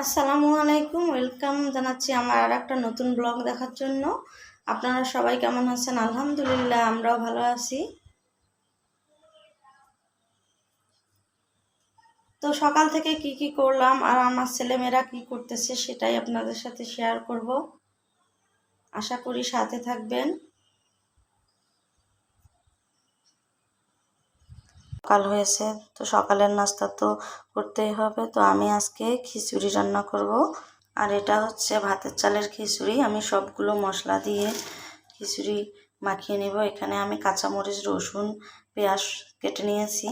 আসসালামু আলাইকুম, ওয়েলকাম জানাচ্ছি আমার আর একটা নতুন ব্লগ দেখার জন্য। আপনারা সবাই কেমন আছেন? আলহামদুলিল্লাহ, আমরাও ভালো আছি। তো সকাল থেকে কি কি করলাম আর আমার ছেলেমেয়েরা কি করতেছে সেটাই আপনাদের সাথে শেয়ার করব। আশা করি সাথে থাকবেন। সকাল হয়েছে, তো সকালের নাস্তা তো করতেই হবে। তো আমি আজকে খিচুড়ি রান্না করব। আর এটা হচ্ছে ভাতের চালের খিচুড়ি। আমি সবগুলো মশলা দিয়ে খিচুড়ি মাখিয়ে নেব। এখানে আমি কাঁচামরিচ, রসুন, পেঁয়াজ কেটে নিয়েছি।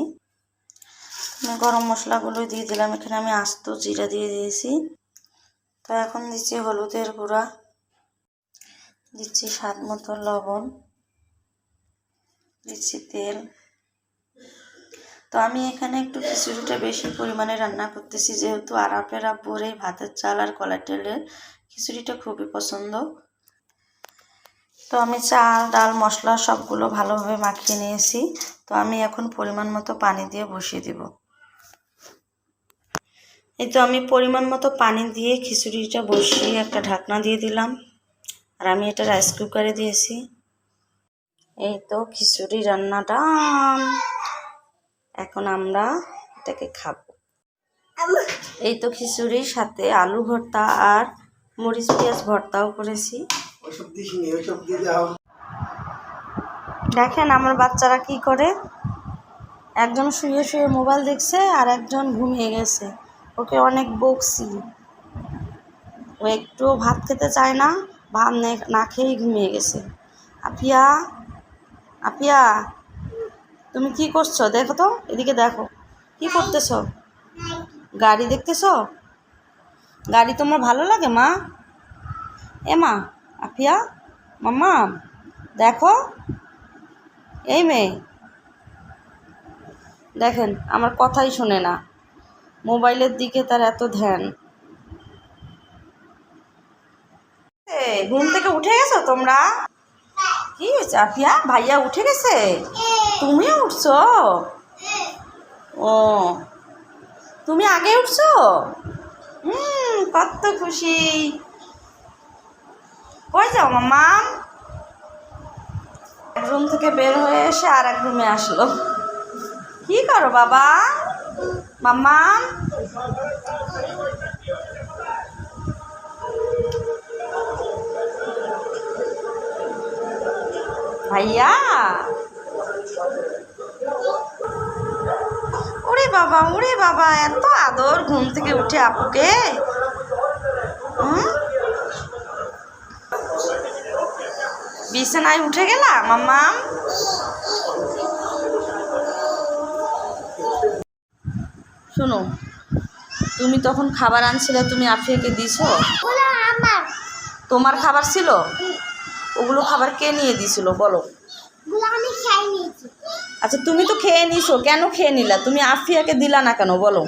গরম মশলাগুলো দিয়ে দিলাম। এখানে আমি আস্ত জিরা দিয়ে দিয়েছি। তো এখন দিচ্ছি হলুদের গুঁড়া, দিচ্ছি স্বাদ মতো লবণ, দিচ্ছি তেল। তো আমি এখানে একটু খিচুড়িটা বেশি পরিমাণে রান্না করতেছি, যেহেতু আরাফের আব্বুর এই ভাতের চাল আর কলাই তেলের খিচুড়িটা খুবই পছন্দ। তো আমি চাল, ডাল, মশলা সবগুলো ভালোভাবে মাখিয়ে নিয়েছি। তো আমি এখন পরিমাণ মতো পানি দিয়ে বসিয়ে দেব। এই তো আমি পরিমাণ মতো পানি দিয়ে খিচুড়িটা বসিয়ে একটা ঢাকনা দিয়ে দিলাম। আর আমি এটা রাইস কুকারে দিয়েছি। এই তো খিচুড়ি রান্নাটা, এখন আমরা এটাকে খাবো। এই তো খিচুড়ির সাথে আলু ভর্তা আর মরিচ পেঁয়াজ ভর্তাও করেছি। দেখেন আমার বাচ্চারা কি করে, একজন শুয়ে শুয়ে মোবাইল দেখছে আর একজন ঘুমিয়ে গেছে। ওকে অনেক বকছি, ও একটু ভাত খেতে চায় না, ভাত না খেয়েই ঘুমিয়ে গেছে। আপিয়া, আপিয়া, তুমি কি করছো? দেখো তো, এদিকে দেখো, কি করতেছো? গাড়ি দেখতেছো? গাড়ি তোমার ভালো লাগে মা? এ মা, আপিয়া, মাম্মা দেখো, এই মেয়ে দেখেন আমার কথাই শোনে না, মোবাইলের দিকে তার এত ধ্যান। ঘুম থেকে উঠে গেছো তোমরা? কি হয়েছে আপিয়া? ভাইয়া উঠে গেছে, তুমিও উঠছো? ও, তুমি আগে উঠছো? কত খুশি। কই যাও মাম্মা? এক রুম থেকে বের হয়ে এসে আর এক রুমে আসলো। কি করো বাবা? মাম্মা, ভাইয়া, ওরে বাবা, ওরে বাবা, এত আদর ঘুম থেকে উঠে আপুকে। বিছানায় উঠে গেলা মাম্মা? শোনো, তুমি তখন খাবার আনছিলে, তুমি আফিয়াকে দিছো? তোমার খাবার ছিল? ওগুলো খাবার কে নিয়ে দিছিল বলো? আচ্ছা, তুমি তো খেয়ে নিছো, কেন খেয়ে নিলা? তুমি আফিয়াকে দিলা না কেন বলো?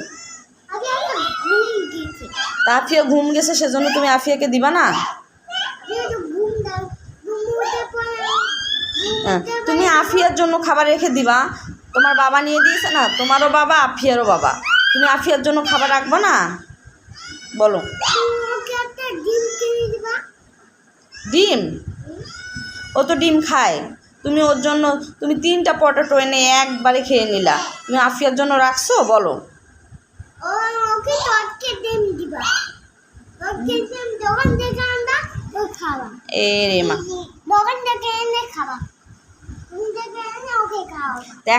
তা আফিয়া ঘুম গেছে, সেজন্য তুমি আফিয়াকে দিবা না? তুমি আফিয়ার জন্য খাবার রেখে দিবা। তোমার বাবা নিয়ে দিয়েছে না, তোমারও বাবা আফিয়ারও বাবা, তুমি আফিয়ার জন্য খাবার রাখবা না বলো? ডিম? ও তো ডিম খায়। তুমি ওর জন্য তুমি 3টা পটেটো এনে একবারে খেয়ে নিলা, তুমি আফিয়ার জন্য রাখছো বলো? এ রে মা,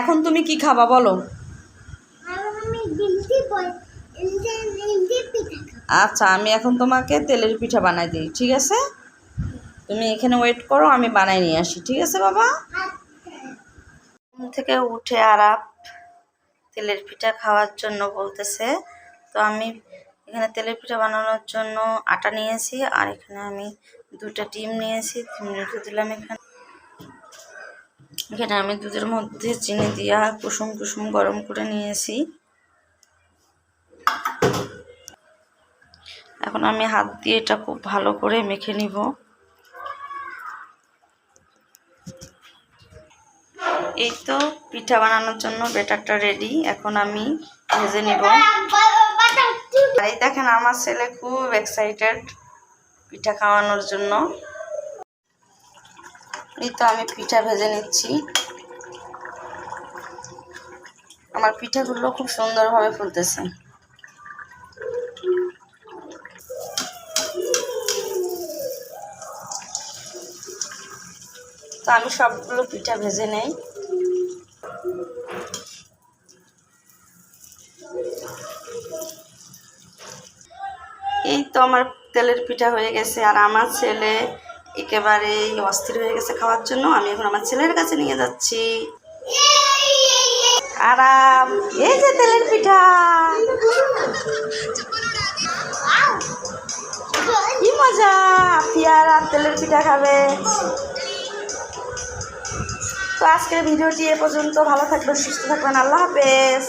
এখন তুমি কি খাবা বলো? আচ্ছা, আমি এখন তোমাকে তেলের পিঠা বানাই দিই, ঠিক আছে? তুমি এখানে ওয়েট করো, আমি বানাই নিয়ে আসি, ঠিক আছে বাবা? ঘুম থেকে উঠে আরাপ তেলের পিঠা খাওয়ার জন্য বলতেছে। তো আমি এখানে তেলের পিঠা বানানোর জন্য আটা নিয়েছি, আর এখানে আমি 2টা ডিম নিয়েছি, ডিম রেখে দিলাম। এখানে আমি দুধের মধ্যে চিনি দিয়া কুসুম কুসুম গরম করে নিয়েছি। এখন আমি হাত দিয়ে এটা খুব ভালো করে মেখে নিব। এই তো পিঠা বানানোর জন্য ব্যাটারটা রেডি, এখন আমি ভেজে নিব। আর এই দেখেন আমার ছেলে খুব এক্সাইটেড পিঠা খাওয়ানোর জন্য। এই তো আমি পিঠা ভেজে নিচ্ছি। আমার পিঠাগুলো খুব সুন্দরভাবে ফুলতেছে। তো আমি সবগুলো পিঠা ভেজে নেই। এই তো আমার তেলের পিঠা হয়ে গেছে, আর আমার ছেলে একেবারেই অস্থির হয়ে গেছে খাওয়ার জন্য। আমি এখন আমার ছেলের কাছে নিয়ে যাচ্ছি। আরাম, এই যে তেলের পিঠা, কি মজা। পিয়ার আর তেলের পিঠা খাবে। তো আজকের ভিডিওটি এ পর্যন্ত। ভালো থাকবেন, সুস্থ থাকবেন, আল্লাহ হাফেজ।